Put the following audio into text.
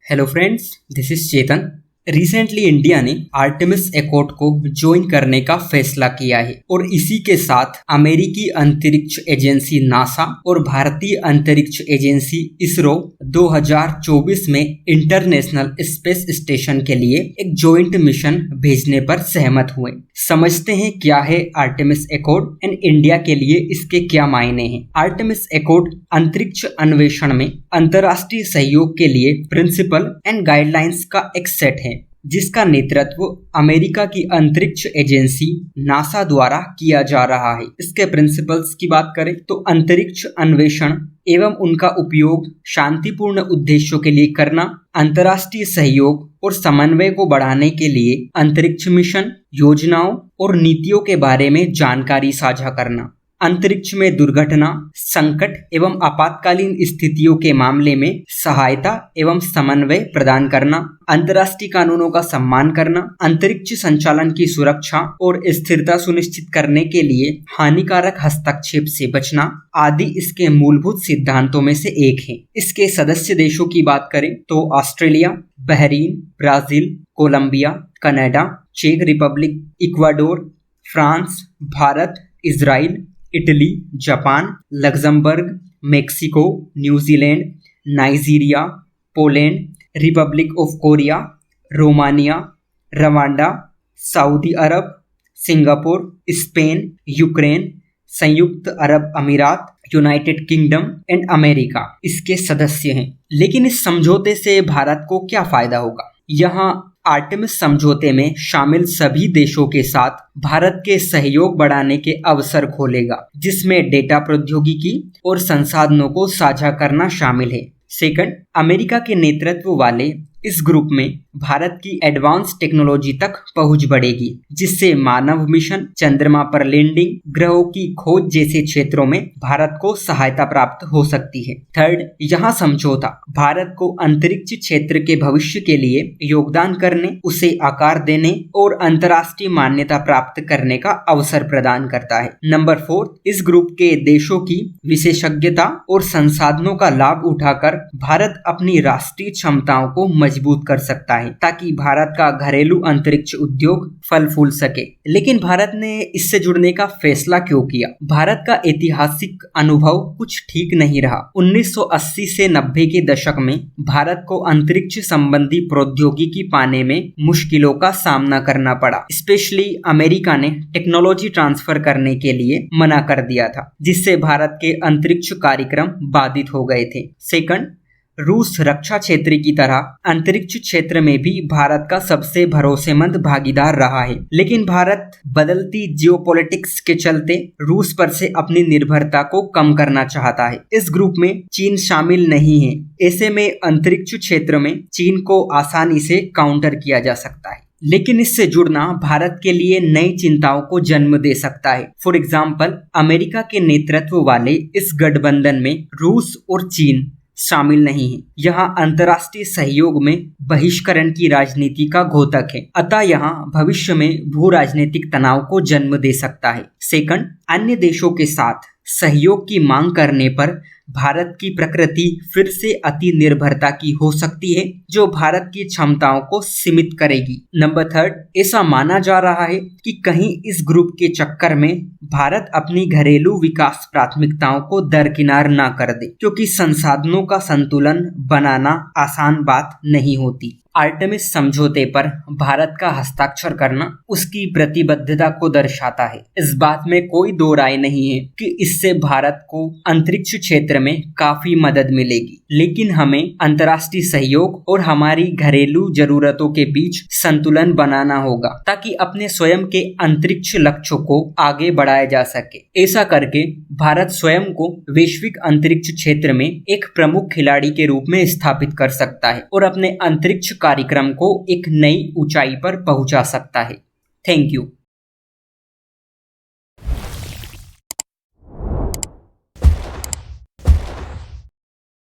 Hello friends, this is Chetan. Recently India ने Artemis accord को join करने का फैसला किया है और इसी के साथ अमेरिकी अंतरिक्ष एजेंसी नासा और भारतीय अंतरिक्ष एजेंसी इसरो 2024 में इंटरनेशनल स्पेस स्टेशन के लिए एक ज्वाइंट मिशन भेजने पर सहमत हुए। समझते हैं क्या है आर्टेमिस एकॉर्ड एंड इंडिया के लिए इसके क्या मायने हैं। आर्टेमिस एकॉर्ड अंतरिक्ष अन्वेषण में अंतर्राष्ट्रीय सहयोग के लिए प्रिंसिपल एंड गाइडलाइंस का एक सेट है, जिसका नेतृत्व अमेरिका की अंतरिक्ष एजेंसी नासा द्वारा किया जा रहा है। इसके प्रिंसिपल्स की बात करें तो अंतरिक्ष अन्वेषण एवं उनका उपयोग शांतिपूर्ण उद्देश्यों के लिए करना, अंतर्राष्ट्रीय सहयोग और समन्वय को बढ़ाने के लिए अंतरिक्ष मिशन, योजनाओं और नीतियों के बारे में जानकारी साझा करना, अंतरिक्ष में दुर्घटना, संकट एवं आपातकालीन स्थितियों के मामले में सहायता एवं समन्वय प्रदान करना, अंतर्राष्ट्रीय कानूनों का सम्मान करना, अंतरिक्ष संचालन की सुरक्षा और स्थिरता सुनिश्चित करने के लिए हानिकारक हस्तक्षेप से बचना आदि इसके मूलभूत सिद्धांतों में से एक है। इसके सदस्य देशों की बात करें तो Australia, Bahrain, Brazil, Colombia, Canada, चेक Republic, Ecuador, France, Bharat, Israel, Italy, Japan, Luxembourg, Mexico, New Zealand, Nigeria, Poland, Republic of Korea, Romania, Rwanda, Saudi Arabia, Singapore, Spain, Ukraine, संयुक्त अरब अमीरात, यूनाइटेड किंगडम एंड अमेरिका इसके सदस्य हैं। लेकिन इस समझौते से भारत को क्या फायदा होगा? यहाँ आर्टेमिस समझौते में शामिल सभी देशों के साथ भारत के सहयोग बढ़ाने के अवसर खोलेगा, जिसमें डेटा प्रौद्योगिकी और संसाधनों को साझा करना शामिल है। सेकंड, अमेरिका के नेतृत्व वाले इस ग्रुप में भारत की एडवांस टेक्नोलॉजी तक पहुंच बढ़ेगी, जिससे मानव मिशन, चंद्रमा पर लैंडिंग, ग्रहों की खोज जैसे क्षेत्रों में भारत को सहायता प्राप्त हो सकती है। थर्ड, यहां समझौता भारत को अंतरिक्ष क्षेत्र के भविष्य के लिए योगदान करने, उसे आकार देने और अंतर्राष्ट्रीय मान्यता प्राप्त करने का अवसर प्रदान करता है। नंबर 4, इस ग्रुप के देशों की विशेषज्ञता और संसाधनों का लाभ उठाकर भारत अपनी राष्ट्रीय क्षमताओं को मजबूत कर सकता है, ताकि भारत का घरेलू अंतरिक्ष उद्योग फल फूल सके। लेकिन भारत ने इससे जुड़ने का फैसला क्यों किया? भारत का ऐतिहासिक अनुभव कुछ ठीक नहीं रहा। 1980 से 90 के दशक में भारत को अंतरिक्ष संबंधी प्रौद्योगिकी पाने में मुश्किलों का सामना करना पड़ा। स्पेशली अमेरिका ने टेक्नोलॉजी ट्रांसफर करने के लिए मना कर दिया था, जिससे भारत के अंतरिक्ष कार्यक्रम बाधित हो गए थे। सेकंड, रूस रक्षा क्षेत्र की तरह अंतरिक्ष क्षेत्र में भी भारत का सबसे भरोसेमंद भागीदार रहा है। लेकिन भारत बदलती जियोपॉलिटिक्स के चलते रूस पर से अपनी निर्भरता को कम करना चाहता है। इस ग्रुप में चीन शामिल नहीं है। ऐसे में अंतरिक्ष क्षेत्र में चीन को आसानी से काउंटर किया जा सकता है। लेकिन इससे जुड़ना भारत के लिए नई चिंताओं को जन्म दे सकता है। फॉर एग्जाम्पल, अमेरिका के नेतृत्व वाले इस गठबंधन में रूस और चीन शामिल नहीं है। यहाँ अंतर्राष्ट्रीय सहयोग में बहिष्करण की राजनीति का घोतक है, अतः यहाँ भविष्य में भू राजनीतिक तनाव को जन्म दे सकता है। सेकंड, अन्य देशों के साथ सहयोग की मांग करने पर भारत की प्रकृति फिर से अति निर्भरता की हो सकती है, जो भारत की क्षमताओं को सीमित करेगी। नंबर 3, ऐसा माना जा रहा है कि कहीं इस ग्रुप के चक्कर में भारत अपनी घरेलू विकास प्राथमिकताओं को दरकिनार ना कर दे, क्योंकि संसाधनों का संतुलन बनाना आसान बात नहीं होती। आर्टेमिस समझौते पर भारत का हस्ताक्षर करना उसकी प्रतिबद्धता को दर्शाता है। इस बात में कोई दो राय नहीं है कि इससे भारत को अंतरिक्ष क्षेत्र में काफी मदद मिलेगी। लेकिन हमें अंतर्राष्ट्रीय सहयोग और हमारी घरेलू जरूरतों के बीच संतुलन बनाना होगा, ताकि अपने स्वयं के अंतरिक्ष लक्ष्यों को आगे बढ़ाया जा सके। ऐसा करके भारत स्वयं को वैश्विक अंतरिक्ष क्षेत्र में एक प्रमुख खिलाड़ी के रूप में स्थापित कर सकता है और अपने अंतरिक्ष कार्यक्रम को एक नई ऊंचाई पर पहुंचा सकता है। Thank you.